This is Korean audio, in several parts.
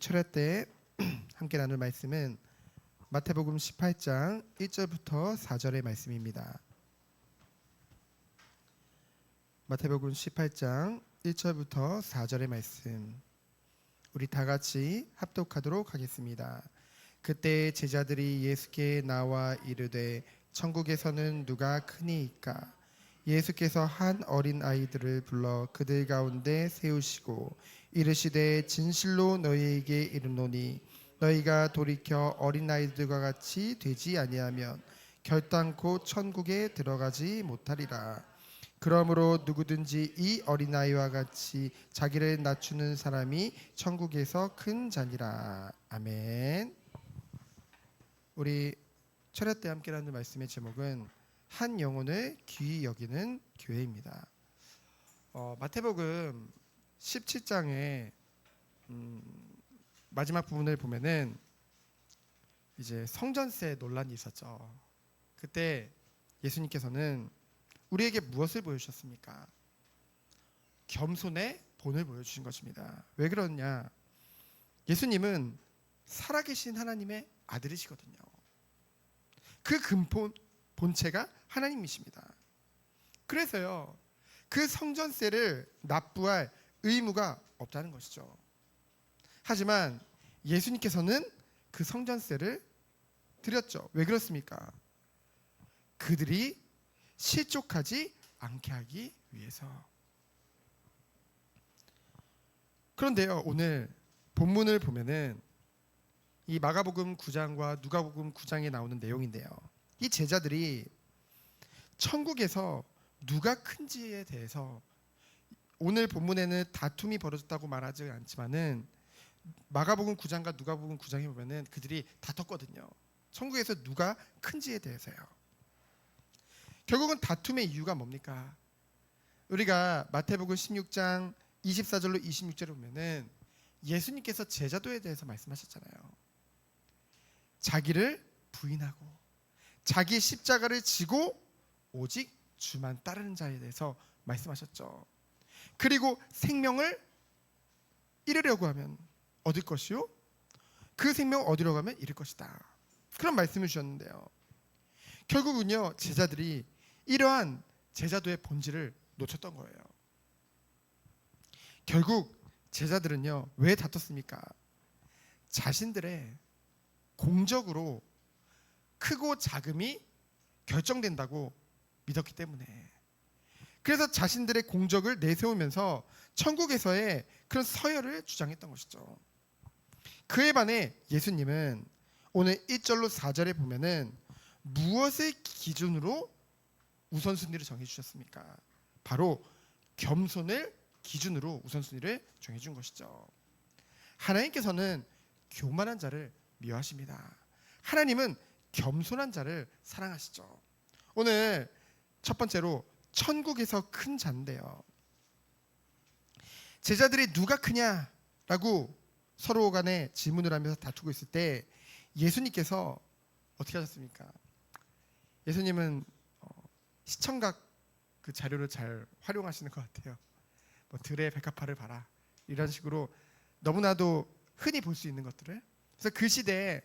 철야 때 함께 나눌 말씀은 마태복음 18장 1절부터 4절의 말씀입니다. 마태복음 18장 1절부터 4절의 말씀, 우리 다 같이 합독하도록 하겠습니다. 그때 제자들이 예수께 나와 이르되 천국에서는 누가 크니이까? 예수께서 한 어린 아이들을 불러 그들 가운데 세우시고 이르시되 진실로 너희에게 이르노니 너희가 돌이켜 어린 아이들과 같이 되지 아니하면 결단코 천국에 들어가지 못하리라. 그러므로 누구든지 이 어린아이와 같이 자기를 낮추는 사람이 천국에서 큰 자니라. 아멘. 우리 철야 때 함께 나누는 말씀의 제목은 한 영혼을 귀히 여기는 교회입니다. 마태복음 17장의 마지막 부분을 보면은 이제 성전세 논란이 있었죠. 그때 예수님께서는 우리에게 무엇을 보여주셨습니까? 겸손의 본을 보여주신 것입니다. 왜 그러냐? 예수님은 살아계신 하나님의 아들이시거든요. 그 근본 본체가 하나님이십니다. 그래서요, 그 성전세를 납부할 의무가 없다는 것이죠. 하지만 예수님께서는 그 성전세를 드렸죠. 왜 그렇습니까? 그들이 실족하지 않게 하기 위해서. 그런데요, 오늘 본문을 보면은 이 마가복음 9장과 누가복음 9장에 나오는 내용인데요, 이 제자들이 천국에서 누가 큰지에 대해서 오늘 본문에는 다툼이 벌어졌다고 말하지 않지만은 마가복음 9장과 누가복음 9장에 보면은 그들이 다퉜거든요. 천국에서 누가 큰지에 대해서요. 결국은 다툼의 이유가 뭡니까? 우리가 마태복음 16장 24절로 26절을 보면은 예수님께서 제자도에 대해서 말씀하셨잖아요. 자기를 부인하고 자기 십자가를 지고 오직 주만 따르는 자에 대해서 말씀하셨죠. 그리고 생명을 잃으려고 하면 얻을 것이요, 그 생명을 얻으려고 하면 잃을 것이다. 그런 말씀을 주셨는데요, 결국은요 제자들이 이러한 제자도의 본질을 놓쳤던 거예요. 결국 제자들은요 왜 다퉜습니까? 자신들의 공적으로 크고 작음이 결정된다고 믿었기 때문에, 그래서 자신들의 공적을 내세우면서 천국에서의 그런 서열을 주장했던 것이죠. 그에 반해 예수님은 오늘 1절로 4절에 보면은 무엇을 기준으로 우선순위를 정해주셨습니까? 바로 겸손을 기준으로 우선순위를 정해준 것이죠. 하나님께서는 교만한 자를 미워하십니다. 하나님은 겸손한 자를 사랑하시죠. 오늘 첫 번째로 천국에서 큰 자인데요, 제자들이 누가 크냐라고 서로 간에 질문을 하면서 다투고 있을 때 예수님께서 어떻게 하셨습니까? 예수님은 시청각 그 자료를 잘 활용하시는 것 같아요. 뭐 들의 백합화를 봐라, 이런 식으로 너무나도 흔히 볼 수 있는 것들을. 그래서 그 시대에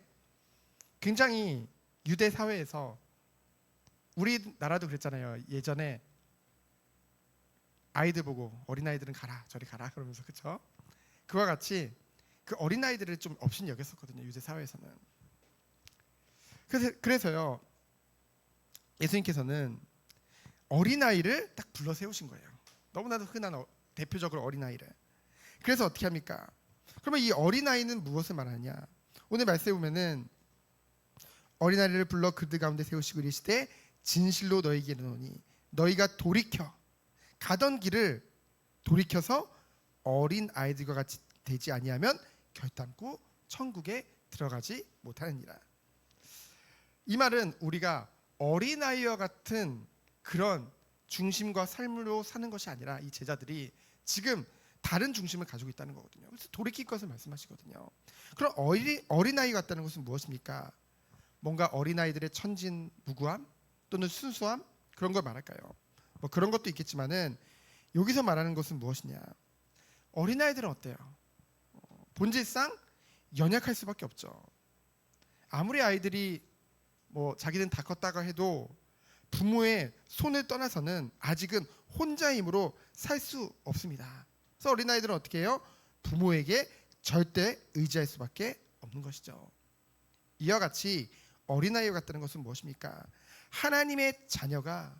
굉장히 유대 사회에서, 우리나라도 그랬잖아요. 예전에 아이들 보고 어린아이들은 가라 저리 가라 그러면서, 그쵸? 그와 같이 그 어린아이들을 좀 업신 여겼었거든요, 유대 사회에서는. 그래서요 예수님께서는 어린아이를 딱 불러 세우신 거예요. 너무나도 흔한 대표적으로 어린아이를. 그래서 어떻게 합니까? 그러면 이 어린아이는 무엇을 말하냐? 오늘 말씀에 보면은 어린아이를 불러 그들 가운데 세우시고 이르시되 진실로 너희에게 이르노니 너희가 돌이켜 가던 길을 돌이켜서 어린 아이들과 같이 되지 아니하면 결단코 천국에 들어가지 못하느니라. 이 말은 우리가 어린아이와 같은 그런 중심과 삶으로 사는 것이 아니라 이 제자들이 지금 다른 중심을 가지고 있다는 거거든요. 그래서 돌이킬 것을 말씀하시거든요. 그럼 어린아이 같다는 것은 무엇입니까? 뭔가 어린아이들의 천진무구함 또는 순수함, 그런 걸 말할까요? 뭐 그런 것도 있겠지만은 여기서 말하는 것은 무엇이냐? 어린아이들은 어때요? 본질상 연약할 수밖에 없죠. 아무리 아이들이 뭐 자기는 다 컸다고 해도 부모의 손을 떠나서는 아직은 혼자의 힘으로 살 수 없습니다. 그래서 어린아이들은 어떻게 해요? 부모에게 절대 의지할 수밖에 없는 것이죠. 이와 같이 어린아이와 같다는 것은 무엇입니까? 하나님의 자녀가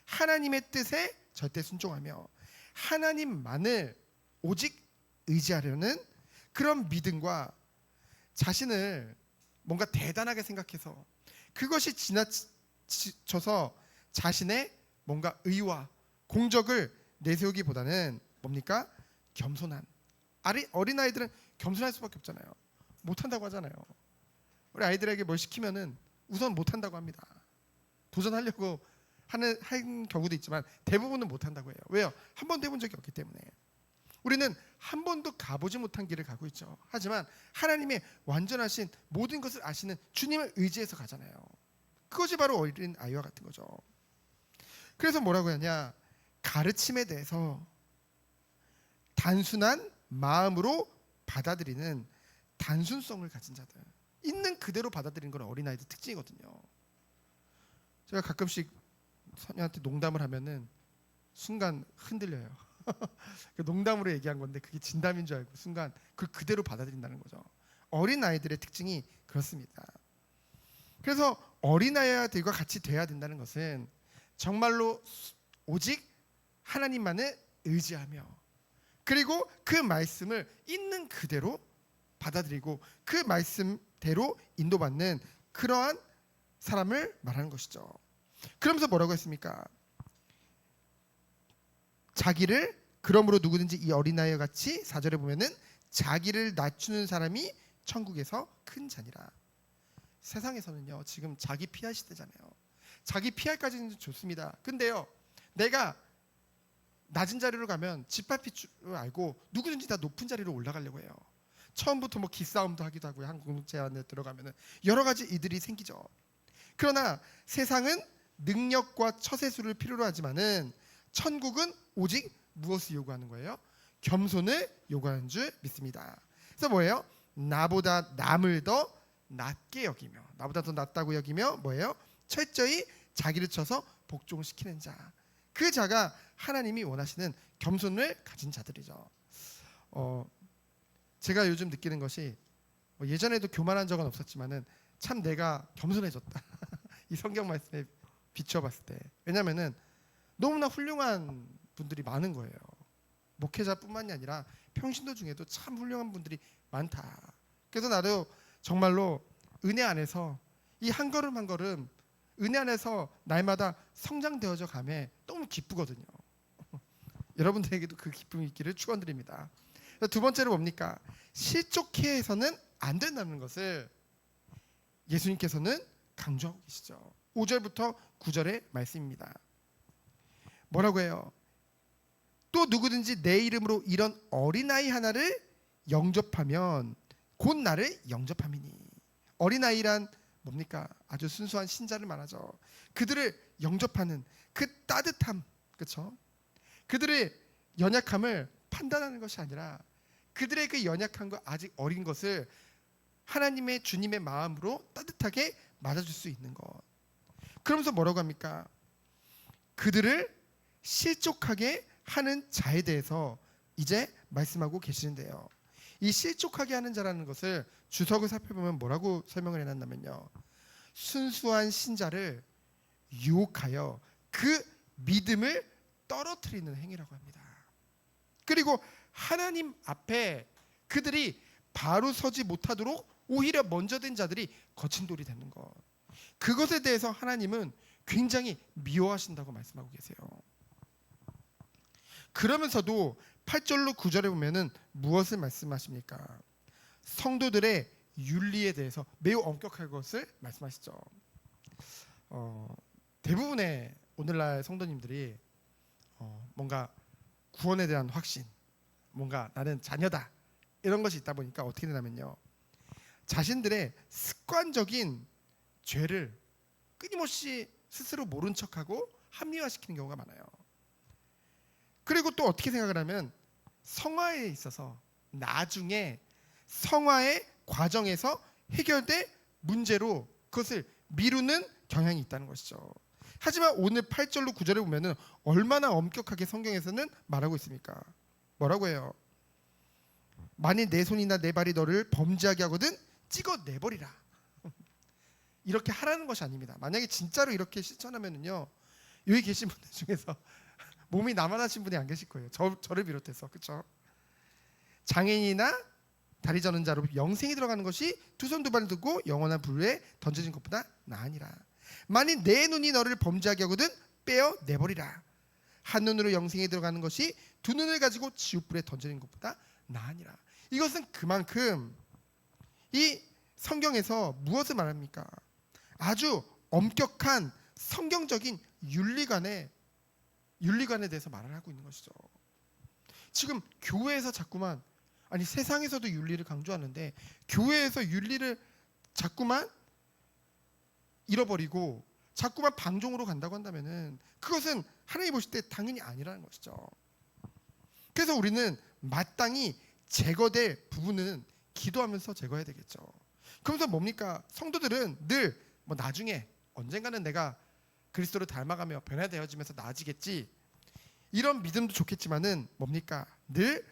하나님의 뜻에 절대 순종하며 하나님만을 오직 의지하려는 그런 믿음과 자신을 뭔가 대단하게 생각해서 그것이 지나쳐서 자신의 뭔가 의와 공적을 내세우기보다는 뭡니까? 겸손한. 어린아이들은 겸손할 수밖에 없잖아요. 못한다고 하잖아요. 우리 아이들에게 뭘 시키면은 우선 못한다고 합니다. 도전하려고 한 경우도 있지만 대부분은 못한다고 해요. 왜요? 한 번도 해본 적이 없기 때문에. 우리는 한 번도 가보지 못한 길을 가고 있죠. 하지만 하나님의 완전하신 모든 것을 아시는 주님을 의지해서 가잖아요. 그것이 바로 어린 아이와 같은 거죠. 그래서 뭐라고 하냐? 가르침에 대해서 단순한 마음으로 받아들이는 단순성을 가진 자들, 있는 그대로 받아들이는 건 어린아이들 특징이거든요. 제가 가끔씩 선녀한테 농담을 하면은 순간 흔들려요. 농담으로 얘기한 건데 그게 진담인 줄 알고 순간 그걸 그대로 받아들인다는 거죠. 어린아이들의 특징이 그렇습니다. 그래서 어린아이들과 같이 돼야 된다는 것은 정말로 오직 하나님만을 의지하며 그리고 그 말씀을 있는 그대로 받아들이고 그 말씀대로 인도받는 그러한 사람을 말하는 것이죠. 그러면서 뭐라고 했습니까? 자기를 그러므로 누구든지 이 어린아이와 같이 4절에 보면은 자기를 낮추는 사람이 천국에서 큰 자니라. 세상에서는요 지금 자기 피할 시대잖아요. 자기 피할까지는 좋습니다. 근데요 내가 낮은 자리로 가면 짓밟힐 줄 알고 누구든지 다 높은 자리로 올라가려고 해요. 처음부터 뭐 기싸움도 하기도 하고요. 한 공동체 안에 들어가면은 여러 가지 이들이 생기죠. 그러나 세상은 능력과 처세술을 필요로 하지만은 천국은 오직 무엇을 요구하는 거예요? 겸손을 요구하는 줄 믿습니다. 그래서 뭐예요? 나보다 남을 더 낮게 여기며 나보다 더 낫다고 여기며 뭐예요? 철저히 자기를 쳐서 복종시키는 자. 그 자가 하나님이 원하시는 겸손을 가진 자들이죠. 제가 요즘 느끼는 것이 예전에도 교만한 적은 없었지만은 참 내가 겸손해졌다. 이 성경 말씀에 비춰봤을 때. 왜냐면은 너무나 훌륭한 분들이 많은 거예요. 목회자뿐만이 아니라 평신도 중에도 참 훌륭한 분들이 많다. 그래서 나도 정말로 은혜 안에서 이 한 걸음 한 걸음 은혜 안에서 날마다 성장되어져 감에 너무 기쁘거든요. 여러분들에게도 그 기쁨이 있기를 축원드립니다. 두 번째로 뭡니까? 실족해 해서는 안 된다는 것을 예수님께서는 강조하고 계시죠. 5절부터 9절의 말씀입니다. 뭐라고 해요? 또 누구든지 내 이름으로 이런 어린아이 하나를 영접하면 곧 나를 영접함이니. 어린아이란 뭡니까? 아주 순수한 신자를 말하죠. 그들을 영접하는 그 따뜻함, 그렇죠? 그들의 연약함을 판단하는 것이 아니라 그들의 그 연약함과 아직 어린 것을 하나님의 주님의 마음으로 따뜻하게 맞아줄 수 있는 것. 그러면서 뭐라고 합니까? 그들을 실족하게 하는 자에 대해서 이제 말씀하고 계시는데요. 이 실족하게 하는 자라는 것을 주석을 살펴보면 뭐라고 설명을 해놨냐면요. 순수한 신자를 유혹하여 그 믿음을 떨어뜨리는 행위라고 합니다. 그리고 하나님 앞에 그들이 바로 서지 못하도록 오히려 먼저 된 자들이 거친 돌이 되는 것. 그것에 대해서 하나님은 굉장히 미워하신다고 말씀하고 계세요. 그러면서도 8절로 9절에 보면은 무엇을 말씀하십니까? 성도들의 윤리에 대해서 매우 엄격할 것을 말씀하시죠. 대부분의 오늘날 성도님들이 뭔가 구원에 대한 확신, 뭔가 나는 자녀다 이런 것이 있다 보니까 어떻게 되냐면요, 자신들의 습관적인 죄를 끊임없이 스스로 모른 척하고 합리화시키는 경우가 많아요. 그리고 또 어떻게 생각을 하면 성화에 있어서 나중에 성화의 과정에서 해결될 문제로 그것을 미루는 경향이 있다는 것이죠. 하지만 오늘 8절로 9절에 보면은 얼마나 엄격하게 성경에서는 말하고 있습니까? 뭐라고 해요? 만일 내 손이나 내 발이 너를 범죄하게 하거든 찍어내버리라. 이렇게 하라는 것이 아닙니다. 만약에 진짜로 이렇게 실천하면은요, 여기 계신 분들 중에서 몸이 나만하신 분이 안 계실 거예요. 저를 비롯해서. 그렇죠? 장애인이나 다리 저는 자로 영생이 들어가는 것이 두 손 두 발 들고 영원한 불에 던져진 것보다 나으니라. 만일 내 눈이 너를 범죄하게 하거든 빼어 내버리라. 한 눈으로 영생에 들어가는 것이 두 눈을 가지고 지옥불에 던져진 것보다 나으니라. 이것은 그만큼 이 성경에서 무엇을 말합니까? 아주 엄격한 성경적인 윤리관에 대해서 말을 하고 있는 것이죠. 지금 교회에서 자꾸만, 아니 세상에서도 윤리를 강조하는데 교회에서 윤리를 자꾸만 잃어버리고 자꾸만 방종으로 간다고 한다면은 그것은 하나님 보실 때 당연히 아니라는 것이죠. 그래서 우리는 마땅히 제거될 부분은 기도하면서 제거해야 되겠죠. 그러면서 뭡니까? 성도들은 늘 뭐 나중에 언젠가는 내가 그리스도를 닮아가며 변화되어지면서 나아지겠지, 이런 믿음도 좋겠지만은 뭡니까? 늘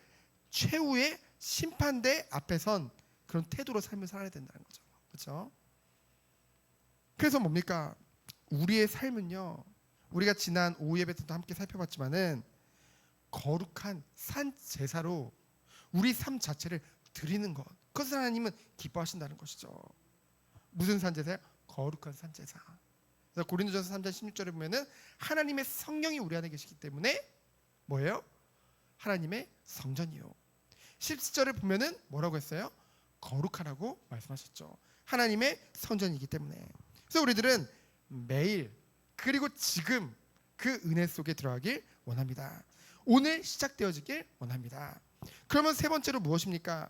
최후의 심판대 앞에 선 그런 태도로 삶을 살아야 된다는 거죠. 그렇죠? 그래서 뭡니까? 우리의 삶은요, 우리가 지난 오후 예배 때도 함께 살펴봤지만은 거룩한 산 제사로 우리 삶 자체를 드리는 것, 그것을 하나님은 기뻐하신다는 것이죠. 무슨 산 제사요? 거룩한 산 제사. 그래서 고린도전서 3장 16절에 보면은 하나님의 성령이 우리 안에 계시기 때문에 뭐예요? 하나님의 성전이요. 17절에 보면은 뭐라고 했어요? 거룩하라고 말씀하셨죠. 하나님의 성전이기 때문에. 그래서 우리들은 매일 그리고 지금 그 은혜 속에 들어가길 원합니다. 오늘 시작되어지길 원합니다. 그러면 세 번째로 무엇입니까?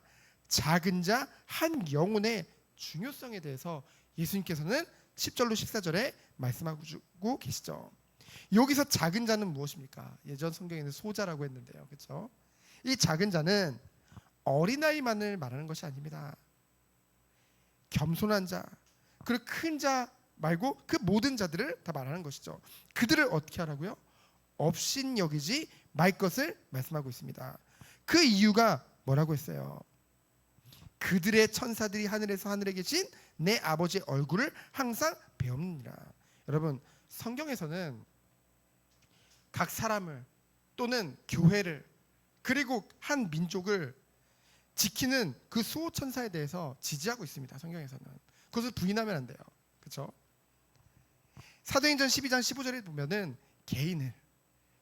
작은 자 한 영혼의 중요성에 대해서 예수님께서는 10절로 14절에 말씀하고 계시죠. 여기서 작은 자는 무엇입니까? 예전 성경에는 소자라고 했는데요. 그렇죠? 이 작은 자는 어린아이만을 말하는 것이 아닙니다. 겸손한 자, 그리고 큰 자 말고 그 모든 자들을 다 말하는 것이죠. 그들을 어떻게 하라고요? 업신 여기지 말 것을 말씀하고 있습니다. 그 이유가 뭐라고 했어요? 그들의 천사들이 하늘에서 하늘에 계신 내 아버지의 얼굴을 항상 배웁니라. 여러분, 성경에서는 각 사람을 또는 교회를 그리고 한 민족을 지키는 그 수호 천사에 대해서 지지하고 있습니다. 성경에서는 그것을 부인하면 안 돼요. 그렇죠? 사도행전 12장 15절에 보면은 개인을,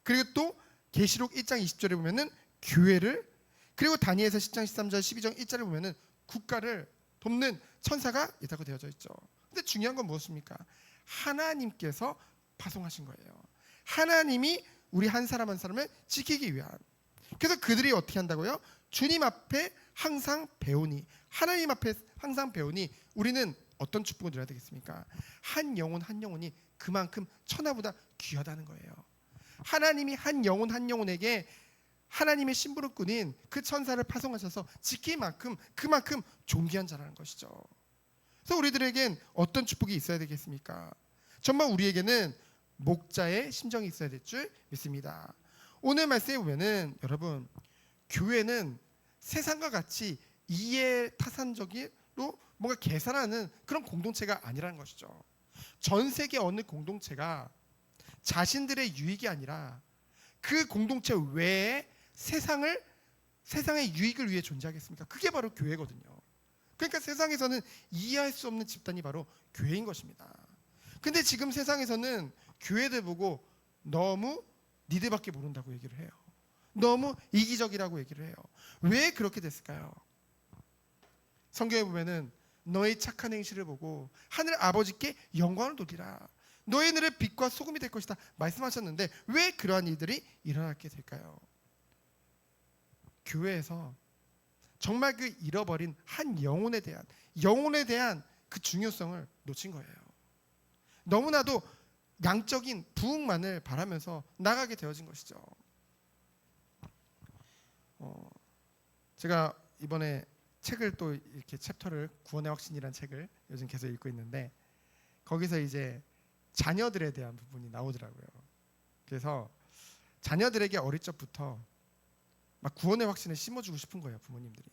그리고 또 계시록 1장 20절에 보면은 교회를, 그리고 다니엘서 10장 13절 12장 1절에 보면은 국가를 돕는 천사가 있다고 되어져 있죠. 근데 중요한 건 무엇입니까? 하나님께서 파송하신 거예요. 하나님이 우리 한 사람 한 사람을 지키기 위한. 그래서 그들이 어떻게 한다고요? 주님 앞에 항상 배우니, 하나님 앞에 항상 배우니 우리는 어떤 축복을 드려야 되겠습니까? 한 영혼 한 영혼이 그만큼 천하보다 귀하다는 거예요. 하나님이 한 영혼 한 영혼에게 하나님의 심부름꾼인 그 천사를 파송하셔서 지킬 만큼 그만큼 존귀한 자라는 것이죠. 그래서 우리들에겐 어떤 축복이 있어야 되겠습니까? 정말 우리에게는 목자의 심정이 있어야 될 줄 믿습니다. 오늘 말씀에 보면은 여러분, 교회는 세상과 같이 이해타산적으로 뭔가 계산하는 그런 공동체가 아니라는 것이죠. 전 세계 어느 공동체가 자신들의 유익이 아니라 그 공동체 외에 세상의 유익을 위해 존재하겠습니까? 그게 바로 교회거든요. 그러니까 세상에서는 이해할 수 없는 집단이 바로 교회인 것입니다. 근데 지금 세상에서는 교회들 보고 너무 니들밖에 모른다고 얘기를 해요. 너무 이기적이라고 얘기를 해요. 왜 그렇게 됐을까요? 성경에 보면은 너의 착한 행실을 보고 하늘 아버지께 영광을 돌리라. 너의 눈에 빛과 소금이 될 것이다 말씀하셨는데 왜 그러한 일들이 일어나게 될까요? 교회에서 정말 그 잃어버린 한 영혼에 대한 그 중요성을 놓친 거예요. 너무나도 양적인 부흥만을 바라면서 나가게 되어진 것이죠. 제가 이번에 책을 또 이렇게 챕터를 구원의 확신이라는 책을 요즘 계속 읽고 있는데 거기서 이제 자녀들에 대한 부분이 나오더라고요. 그래서 자녀들에게 어릴 적부터 막 구원의 확신을 심어주고 싶은 거예요, 부모님들이.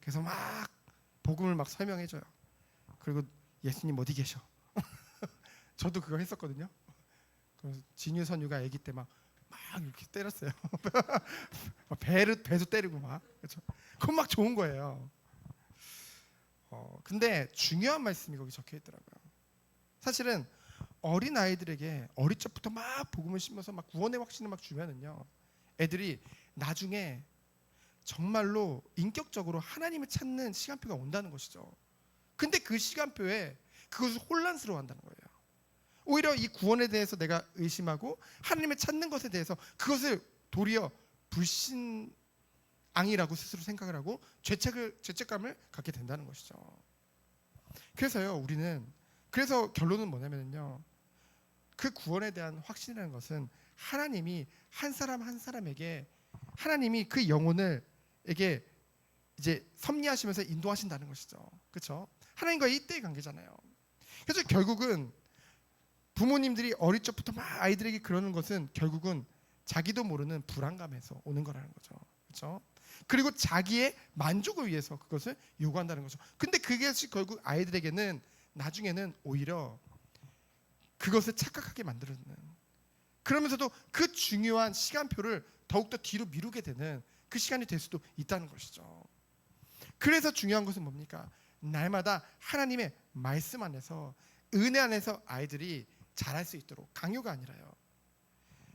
그래서 막 복음을 막 설명해줘요. 그리고 예수님 어디 계셔? 저도 그거 했었거든요. 그래서 진유 선유가 아기 때 막 이렇게 때렸어요. 막 배도 때리고 막. 그렇죠? 그건 막 좋은 거예요. 근데 중요한 말씀이 거기 적혀 있더라고요. 사실은 어린 아이들에게 어릴 적부터 막 복음을 심어서 막 구원의 확신을 막 주면은요, 애들이 나중에 정말로 인격적으로 하나님을 찾는 시간표가 온다는 것이죠. 근데 그 시간표에 그것을 혼란스러워한다는 거예요. 오히려 이 구원에 대해서 내가 의심하고 하나님을 찾는 것에 대해서 그것을 도리어 불신앙이라고 스스로 생각을 하고 죄책감을 갖게 된다는 것이죠. 그래서요, 그래서 결론은 뭐냐면요, 그 구원에 대한 확신이라는 것은 하나님이 한 사람 한 사람에게 하나님이 그 영혼을에게 이제 섭리하시면서 인도하신다는 것이죠. 그렇죠? 하나님과의 이때의 관계잖아요. 그래서 결국은 부모님들이 어릴 적부터 막 아이들에게 그러는 것은 결국은 자기도 모르는 불안감에서 오는 거라는 거죠. 그렇죠? 그리고 자기의 만족을 위해서 그것을 요구한다는 거죠. 근데 그것이 결국 아이들에게는 나중에는 오히려 그것을 착각하게 만들어주는, 그러면서도 그 중요한 시간표를 더욱더 뒤로 미루게 되는 그 시간이 될 수도 있다는 것이죠. 그래서 중요한 것은 뭡니까? 날마다 하나님의 말씀 안에서, 은혜 안에서 아이들이 자랄 수 있도록, 강요가 아니라요.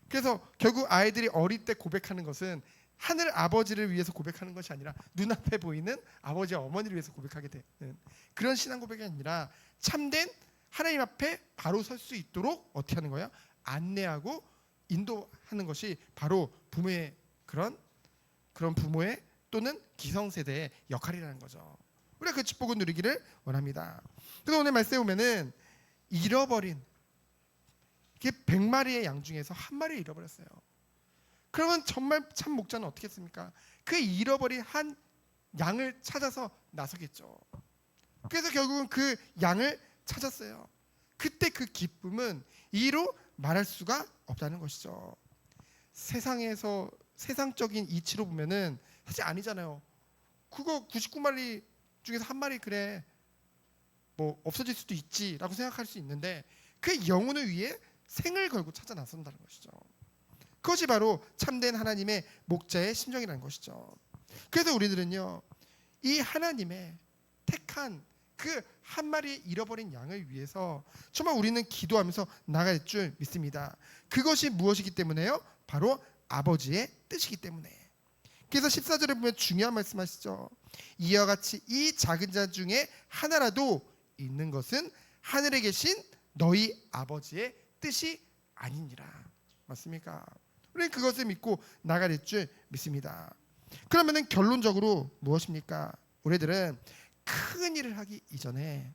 그래서 결국 아이들이 어릴 때 고백하는 것은 하늘 아버지를 위해서 고백하는 것이 아니라 눈앞에 보이는 아버지와 어머니를 위해서 고백하게 되는 그런 신앙 고백이 아니라 참된 하나님 앞에 바로 설 수 있도록 어떻게 하는 거예요? 안내하고 인도하는 것이 바로 부모의 그런 부모의 또는 기성세대의 역할이라는 거죠. 우리가 그 축복을 누리기를 원합니다. 그래서 오늘 말씀에 보면은 잃어버린 100마리의 양 중에서 한 마리를 잃어버렸어요. 그러면 정말 참 목자는 어떻게 했습니까? 그 잃어버린 한 양을 찾아서 나서겠죠. 그래서 결국은 그 양을 찾았어요. 그때 그 기쁨은 이로 말할 수가 없다는 것이죠. 세상적인 이치로 보면은 사실 아니잖아요. 그거 99마리 중에서 한 마리 그래 뭐 없어질 수도 있지라고 생각할 수 있는데 그 영혼을 위해 생을 걸고 찾아 나선다는 것이죠. 그것이 바로 참된 하나님의 목자의 심정이라는 것이죠. 그래서 우리들은요, 이 하나님의 택한 그 한 마리 잃어버린 양을 위해서 정말 우리는 기도하면서 나갈 줄 믿습니다. 그것이 무엇이기 때문에요? 바로 아버지의 뜻이기 때문에. 그래서 14절에 보면 중요한 말씀하시죠. 이와 같이 이 작은 자 중에 하나라도 있는 것은 하늘에 계신 너희 아버지의 뜻이 아니니라. 맞습니까? 우리는 그것을 믿고 나갈 줄 믿습니다. 그러면은 결론적으로 무엇입니까? 우리들은 큰 일을 하기 이전에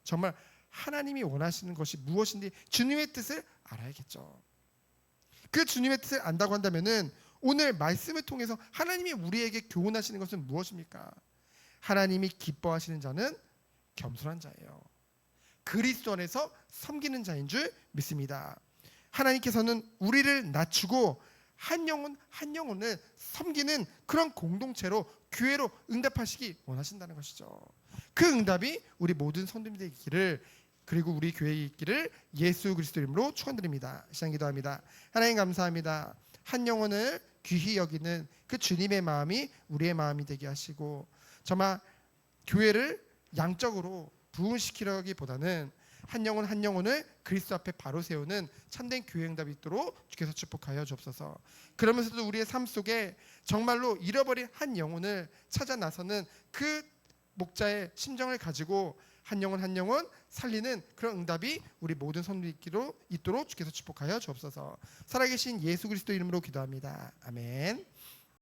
정말 하나님이 원하시는 것이 무엇인지 주님의 뜻을 알아야겠죠. 그 주님의 뜻을 안다고 한다면은 오늘 말씀을 통해서 하나님이 우리에게 교훈하시는 것은 무엇입니까? 하나님이 기뻐하시는 자는 겸손한 자예요. 그리스도 안에서 섬기는 자인 줄 믿습니다. 하나님께서는 우리를 낮추고 한 영혼 한 영혼을 섬기는 그런 공동체로 교회로 응답하시기 원하신다는 것이죠. 그 응답이 우리 모든 성도님들이 있기를, 그리고 우리 교회에 있기를 예수 그리스도 이름으로 축원드립니다. 시간 기도합니다. 하나님 감사합니다. 한 영혼을 귀히 여기는 그 주님의 마음이 우리의 마음이 되게 하시고 정말 교회를 양적으로 부흥시키려기보다는 한 영혼 한 영혼을 그리스도 앞에 바로 세우는 참된 교회 응답이 있도록 주께서 축복하여 주옵소서. 그러면서도 우리의 삶 속에 정말로 잃어버린 한 영혼을 찾아 나서는 그 목자의 심정을 가지고 한 영혼 한 영혼 살리는 그런 응답이 우리 모든 성도들이 있도록 주께서 축복하여 주옵소서. 살아계신 예수 그리스도 이름으로 기도합니다. 아멘.